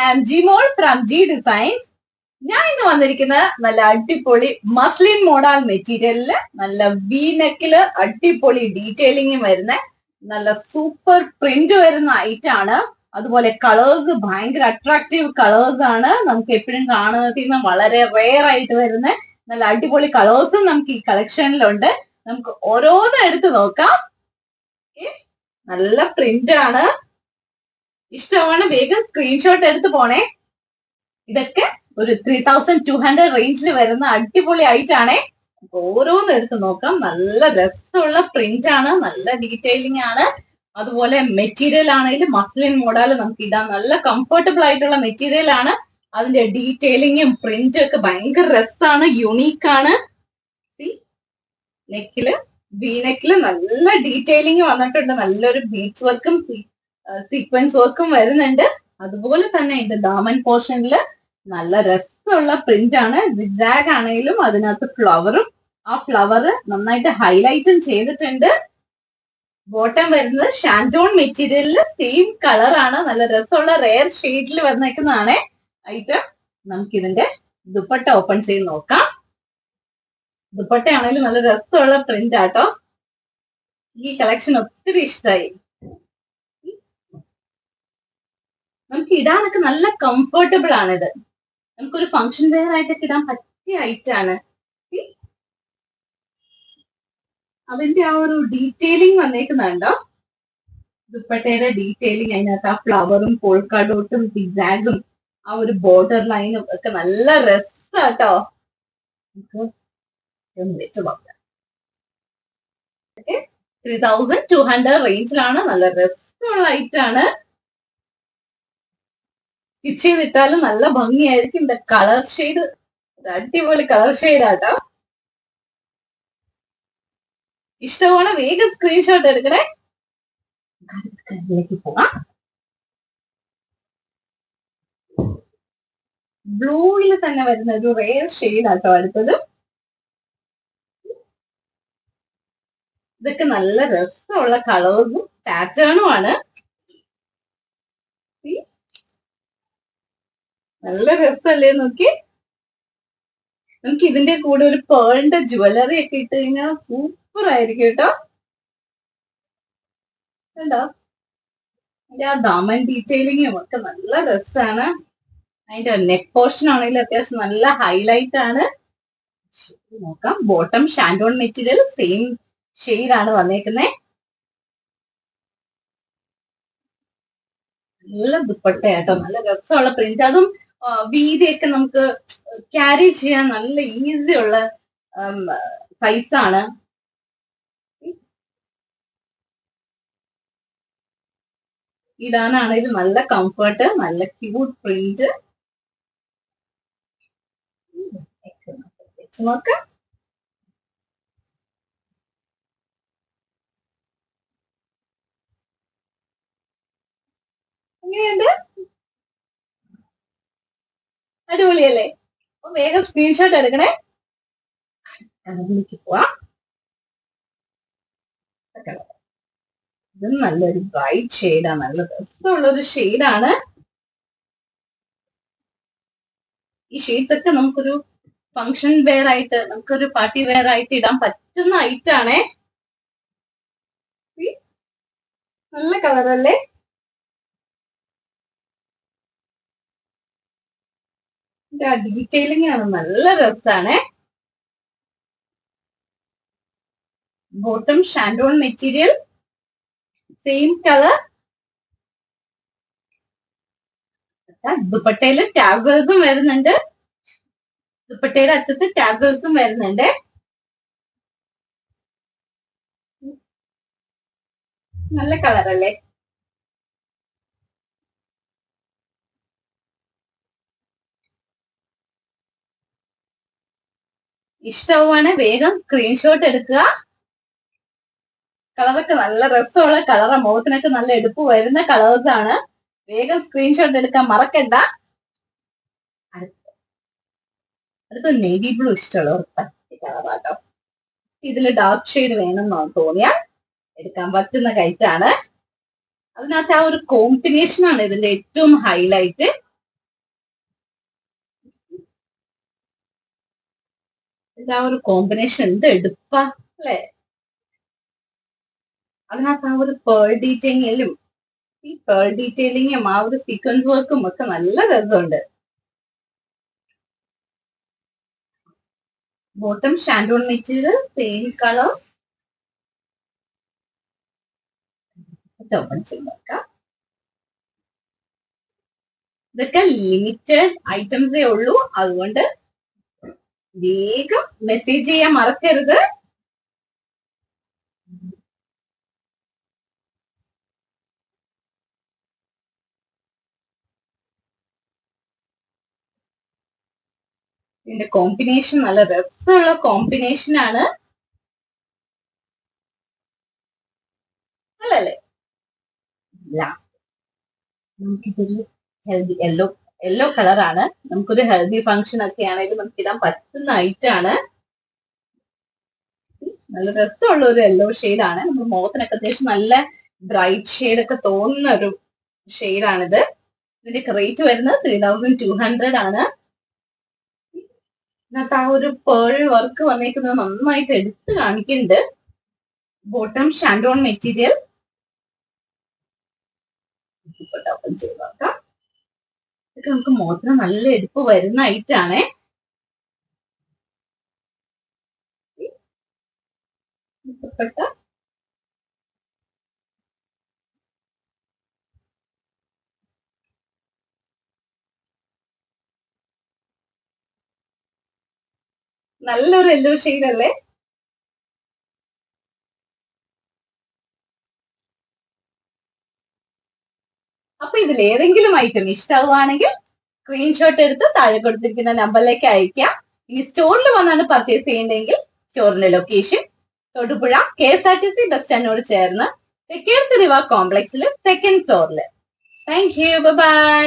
am Gmol from G Designs. ഞാൻ ഇന്ന് വന്നിരിക്കുന്നത് നല്ല അടിപൊളി മസ്ലിൻ മോഡൽ മെറ്റീരിയലില് നല്ല വി നെക്കില് അടിപൊളി ഡീറ്റെയിലിംഗ് വരുന്ന നല്ല സൂപ്പർ പ്രിന്റ് വരുന്ന ഐറ്റം ആണ്. അതുപോലെ കളേഴ്സ് ഭയങ്കര അട്രാക്റ്റീവ് കളേഴ്സ് ആണ്. നമുക്ക് എപ്പോഴും കാണുന്നതിൽ വളരെ റെയർ ആയിട്ട് വരുന്ന നല്ല അടിപൊളി കളേഴ്സും നമുക്ക് ഈ കളക്ഷനിലുണ്ട്. നമുക്ക് ഓരോന്നും എടുത്ത് നോക്കാം. നല്ല പ്രിന്റ് ആണ്. ഇഷ്ടമാണ് വേഗം സ്ക്രീൻഷോട്ട് എടുത്ത് പോണേ. ഇതൊക്കെ ഒരു 3200 റേഞ്ചിൽ വരുന്ന അടിപൊളി ആയിട്ടാണേ. ഓരോന്നും എടുത്ത് നോക്കാം. നല്ല രസമുള്ള പ്രിന്റ് ആണ്, നല്ല ഡീറ്റെയിലിംഗ് ആണ്. അതുപോലെ മെറ്റീരിയൽ ആണെങ്കിലും മസ്ലിൻ മോഡൽ നമുക്ക് ഇടാൻ നല്ല കംഫർട്ടബിൾ ആയിട്ടുള്ള മെറ്റീരിയൽ ആണ്. അതിന്റെ ഡീറ്റെയിലിങ്ങും പ്രിന്റും ഒക്കെ ഭയങ്കര രസമാണ്, യുണീക്ക് ആണ്. നെക്കില് വി നെക്കില് നല്ല ഡീറ്റെയിലിംഗ് വന്നിട്ടുണ്ട്. നല്ലൊരു ബീഡ്സ് വർക്കും സീക്വൻസ് വർക്കും വരുന്നുണ്ട്. അതുപോലെ തന്നെ ഇതിന്റെ ദാമൻ പോർഷനിൽ നല്ല രസമുള്ള പ്രിന്റ് ആണ്. സിഗ്സാഗ് ആണെങ്കിലും അതിനകത്ത് ഫ്ലവറും, ആ ഫ്ലവർ നന്നായിട്ട് ഹൈലൈറ്റും ചെയ്തിട്ടുണ്ട്. ബോട്ടം വരുന്നത് ഷാൻറ്റോൺ മെറ്റീരിയലിൽ സെയിം കളർ ആണ്. നല്ല രസമുള്ള റെയർ ഷെയ്ഡിൽ വന്നേക്കുന്നതാണ് ഐറ്റം. നമുക്ക് ഇതിന്റെ ദുപ്പട്ട ഓപ്പൺ ചെയ്ത് നോക്കാം. ദുപ്പട്ട ആണെങ്കിലും നല്ല രസമുള്ള പ്രിന്റ് ആട്ടോ. ഈ കളക്ഷൻ ഒത്തിരി ഇഷ്ടമായി. നമുക്ക് ഇടാനൊക്കെ നല്ല കംഫർട്ടബിൾ ആണിത്. നമുക്കൊരു ഫംഗ്ഷൻ വെയർ ആയിട്ടൊക്കെ ഇടാൻ പറ്റിയ ഐറ്റം ആണ്. അതിന്റെ ആ ഒരു ഡീറ്റെയിലിംഗ് വന്നേക്കുന്നുണ്ടോ, ദുപ്പട്ടയുടെ ഡീറ്റെയിലിംഗ്, അതിനകത്ത് ആ ഫ്ലവറും പോൾക്കാഡോട്ടും സിഗ്സാഗും ആ ഒരു ബോർഡർ ലൈനും ഒക്കെ നല്ല രസാട്ടോ. വെച്ച് നോക്കാം. 3200 റേഞ്ചിലാണ്. നല്ല രസമുള്ള ഐറ്റം ആണ്. സ്റ്റിച്ച് ചെയ്തിട്ടാലും നല്ല ഭംഗിയായിരിക്കും. ഇതിന്റെ കളർ ഷെയ്ഡ് അടിപൊളി കളർ ഷെയ്ഡ് ആട്ടോ. ഇഷ്ടമാണ് വേഗം സ്ക്രീൻഷോട്ട് എടുക്കണേ. പോവാം. ബ്ലൂവിൽ തന്നെ വരുന്ന ഒരു റെയർ ഷെയ്ഡ് ആട്ടോ അടുത്തത്. ഇതൊക്കെ നല്ല രസമുള്ള കളേഴ്സും പാറ്റേണും ആണ്. നല്ല രസമല്ലേ നോക്കി. നമുക്ക് ഇതിന്റെ കൂടെ ഒരു പേളിന്റെ ജ്വല്ലറി ഒക്കെ ഇട്ട് കഴിഞ്ഞാൽ സൂപ്പർ ആയിരിക്കും കേട്ടോ. കണ്ടോ, അതിന്റെ ആ ദാമൻ ഡീറ്റെയിലിങ്ങും ഒക്കെ നല്ല രസമാണ്. അതിന്റെ നെക്ക് പോർഷൻ ആണെങ്കിലും അത്യാവശ്യം നല്ല ഹൈലൈറ്റ് ആണ്. നോക്കാം. ബോട്ടം ഷാൻറ്റോൺ മെറ്റീരിയൽ സെയിം ഷെയ്ഡാണ് വന്നേക്കുന്നത്. നല്ല ദുപ്പട്ടയാട്ടോ. നല്ല രസമുള്ള പ്രിന്റ്. അതും വീതിയൊക്കെ നമുക്ക് ക്യാരി ചെയ്യാൻ നല്ല ഈസി ഉള്ള സൈസാണ്. ഇടാനാണെങ്കിലും നല്ല കംഫർട്ട്, നല്ല ക്യൂട്ട് പ്രിന്റ്. നോക്കാം. എങ്ങനെയുണ്ട്? അടിപൊളിയല്ലേ? അപ്പൊ വേഗം സ്ക്രീൻഷോട്ട് എടുക്കണേ. കളറിലേക്ക് പോവാം. ഇത് നല്ലൊരു ബ്രൈറ്റ് ഷെയ്ഡാണ്, നല്ല രസമുള്ളൊരു ഷെയ്ഡാണ്. ഈ ഷെയ്ഡ്സ് ഒക്കെ നമുക്കൊരു ഫംഗ്ഷൻ വെയർ ആയിട്ട്, നമുക്കൊരു പാർട്ടി വെയർ ആയിട്ട് ഇടാൻ പറ്റുന്ന ഐറ്റം ആണേ. നല്ല കളറല്ലേ? ഡീറ്റെയിലിംഗ് ആണ്, നല്ല രസാണ്. Bottom shantoon material same colour. ദുപ്പട്ടയില് ടാഗുകൾക്കും വരുന്നുണ്ട്. ദുപ്പട്ടയുടെ അറ്റത്ത് ടാഗുകൾക്കും വരുന്നുണ്ട്. നല്ല കളറല്ലേ? ഇഷ്ടമാണ് വേഗം സ്ക്രീൻഷോട്ട് എടുക്കുക. കളറൊക്കെ നല്ല രസമുള്ള കളറാണ്. മുഖത്തിനൊക്കെ നല്ല എടുപ്പ് വരുന്ന കളേഴ്സ് ആണ്. വേഗം സ്ക്രീൻഷോട്ട് എടുക്കാൻ മറക്കണ്ട. അടുത്ത നേവി ബ്ലൂ ഇഷ്ടമുള്ള പച്ച കളറാട്ടോ. ഇതിൽ ഡാർക്ക് ഷെയ്ഡ് വേണമെന്നോ തോന്നിയാൽ എടുക്കാൻ പറ്റുന്ന കൈറ്റാണ്. അതിനകത്ത് ആ ഒരു കോമ്പിനേഷൻ ആണ് ഇതിന്റെ ഏറ്റവും ഹൈലൈറ്റ്. ആ ഒരു കോമ്പിനേഷൻ എന്ത് എടുപ്പാ അല്ലെ. അതിനകത്ത് ആ ഒരു പേൾ ഡീറ്റെയിലും ഈ പേൾ ഡീറ്റെയിലിങ്ങും ആ ഒരു സീക്വൻസ് വർക്കും ഒക്കെ നല്ല രസമുണ്ട്. Bottom shantoon material, same colour. Open ചെയ്ത് നോക്കാം. ഇതൊക്കെ ലിമിറ്റഡ് ഐറ്റംസേ ഉള്ളൂ, അതുകൊണ്ട് വേഗം മെസ്സേജ് ചെയ്യാൻ മറക്കരുത്. ഇതിന്റെ കോമ്പിനേഷൻ നല്ല രസമുള്ള കോമ്പിനേഷൻ ആണ് അല്ലല്ലേ. നമുക്കിതൊരു ഹെൽത്തി യെല്ലോ കളറാണ്. നമുക്കൊരു ഹെൽത്തി ഫംഗ്ഷൻ ഒക്കെ ആണെങ്കിലും നമുക്ക് ഇടാൻ പറ്റുന്ന ഐറ്റാണ്. നല്ല രസമുള്ള ഒരു യെല്ലോ ഷെയ്ഡാണ്. നമ്മുടെ മുഖത്തിനൊക്കെ അത്യാവശ്യം നല്ല ബ്രൈറ്റ് ഷെയ്ഡ് ഒക്കെ തോന്നുന്ന ഒരു ഷെയ്ഡാണിത്. ഇതിന്റെ റേറ്റ് വരുന്നത് 3200 ആണ്. ഇതിനകത്ത് ആ ഒരു പേൾ വർക്ക് വന്നേക്കുന്നത് നന്നായിട്ട് എടുത്ത് കാണിക്കുന്നുണ്ട്. Bottom shantoon material. ഓപ്പൺ ചെയ്ത് നോക്കാം. ഇതൊക്കെ നമുക്ക് മുഖത്തിന് നല്ല എടുപ്പ് വരുന്ന ഐറ്റാണ്. നല്ലൊരു യെല്ലോ ഷെയ്ഡ് അല്ലേ. അപ്പൊ ഇതിൽ ഏതെങ്കിലും ഐറ്റം ഇഷ്ടമാവുകയാണെങ്കിൽ സ്ക്രീൻഷോട്ട് എടുത്ത് താഴെ കൊടുത്തിരിക്കുന്ന നമ്പറിലേക്ക് അയക്കാം. ഇനി സ്റ്റോറിൽ വന്നാണ് പർച്ചേസ് ചെയ്യേണ്ടതെങ്കിൽ സ്റ്റോറിന്റെ ലൊക്കേഷൻ തൊടുപുഴ KSRTC ബസ് സ്റ്റാൻഡിനോട് ചേർന്ന് തെക്കേർത്ത് റിവ കോംപ്ലക്സിൽ 2nd ഫ്ലോറിൽ. Thank you, by.